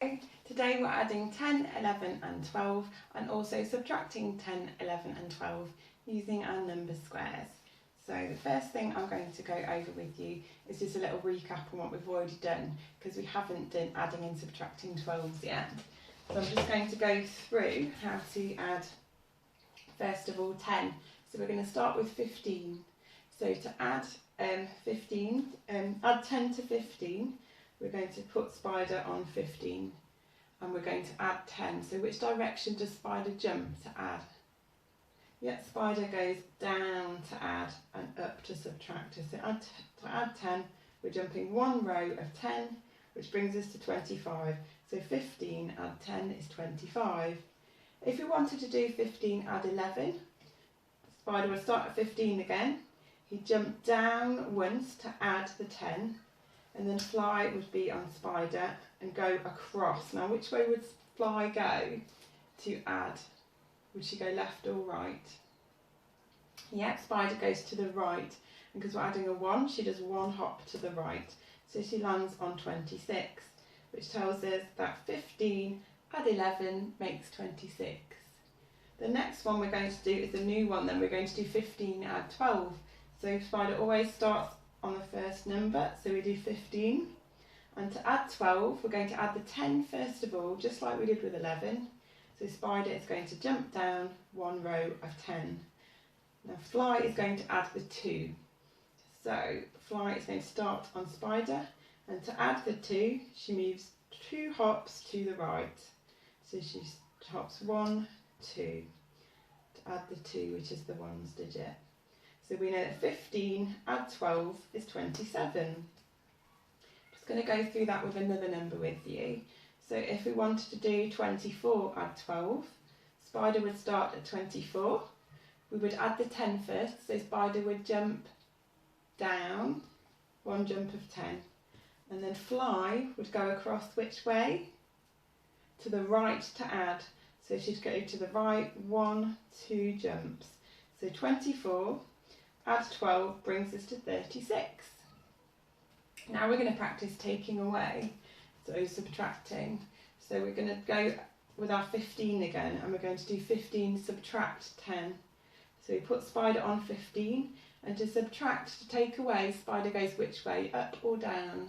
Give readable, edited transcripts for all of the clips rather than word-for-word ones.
Today we're adding 10, 11 and 12 and also subtracting 10, 11 and 12 using our number squares. So the first thing I'm going to go over with you is just a little recap on what we've already done because we haven't done adding and subtracting 12s yet. So I'm just going to go through how to add first of all 10. So we're going to start with 15. So to add add 10 to 15, we're going to put Spider on 15 and we're going to add 10. So which direction does Spider jump to add? Yeah, Spider goes down to add and up to subtract. So to add 10, we're jumping one row of 10, which brings us to 25. So 15 add 10 is 25. If we wanted to do 15 add 11, Spider would start at 15 again. He'd jump down once to add the 10, and then Fly would be on Spider and go across. Now, which way would Fly go to add? Would she go left or right? Yeah, Spider goes to the right, and because we're adding a 1, she does one hop to the right. So she lands on 26, which tells us that 15 add 11 makes 26. The next one we're going to do is a new one, then we're going to do 15 add 12. So Spider always starts on the first number, so we do 15. And to add 12, we're going to add the 10 first of all, just like we did with 11. So Spider is going to jump down one row of 10. Now Fly is going to add the 2. So Fly is going to start on Spider, and to add the 2, she moves 2 hops to the right. So she hops 1, 2, to add the 2, which is the ones digit. So we know that 15 add 12 is 27. Just going to go through that with another number with you. So if we wanted to do 24 add 12, Spider would start at 24. We would add the 10 first, so Spider would jump down, one jump of 10. And then Fly would go across which way? To the right to add. So she'd go to the right, 1, 2 jumps. So 24 add 12 brings us to 36. Now we're going to practice taking away, so subtracting. So we're going to go with our 15 again, and we're going to do 15 subtract 10. So we put Spider on 15, and to subtract, to take away, Spider goes which way, up or down?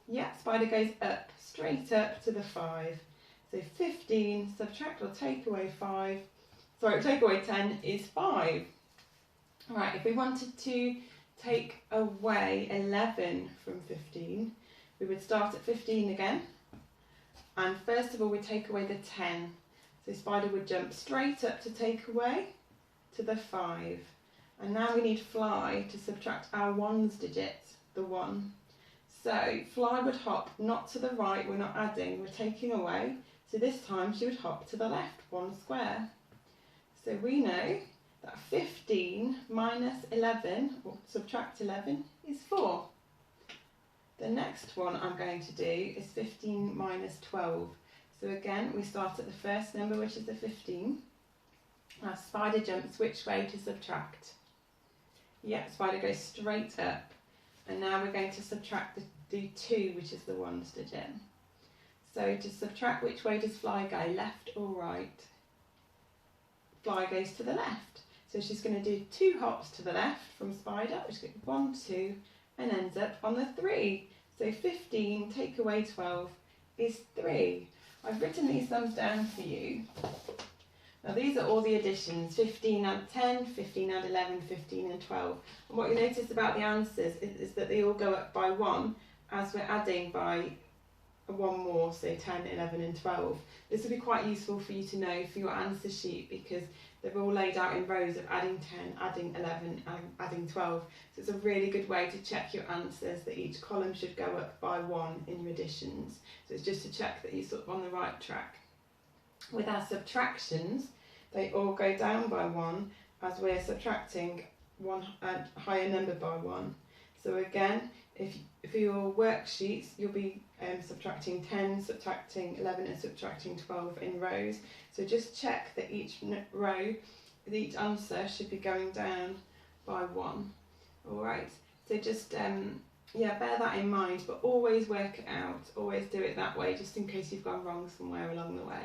Yeah, Spider goes up, straight up to the 5. So 15 subtract or take away 10 is 5. Right, if we wanted to take away 11 from 15, we would start at 15 again. And first of all, we take away the 10. So Spider would jump straight up to take away to the 5. And now we need Fly to subtract our ones digit, the 1. So Fly would hop not to the right, we're not adding, we're taking away. So this time she would hop to the left, 1 square. So we know that 15 minus 11, or subtract 11, is 4. The next one I'm going to do is 15 minus 12. So again, we start at the first number, which is the 15. Now Spider jumps which way to subtract? Yeah, Spider goes straight up. And now we're going to subtract the 2, which is the ones digit. So to subtract, which way does Fly go, left or right? Fly goes to the left. So she's going to do 2 hops to the left from Spider, which is 1, 2, and ends up on the 3. So 15 take away 12 is 3. I've written these sums down for you. Now these are all the additions, 15 add 10, 15 add 11, 15 and 12. And what you notice about the answers is that they all go up by 1 as we're adding by 1 more, so 10, 11 and 12. This will be quite useful for you to know for your answer sheet because they're all laid out in rows of adding 10, adding 11 and adding 12. So it's a really good way to check your answers, that each column should go up by 1 in your additions. So it's just to check that you're sort of on the right track. With our subtractions, they all go down by 1 as we're subtracting a higher number by 1. So again, if for your worksheets, you'll be subtracting 10, subtracting 11 and subtracting 12 in rows. So just check that each row, each answer should be going down by 1. Alright, so just yeah, bear that in mind, but always work it out, always do it that way, just in case you've gone wrong somewhere along the way.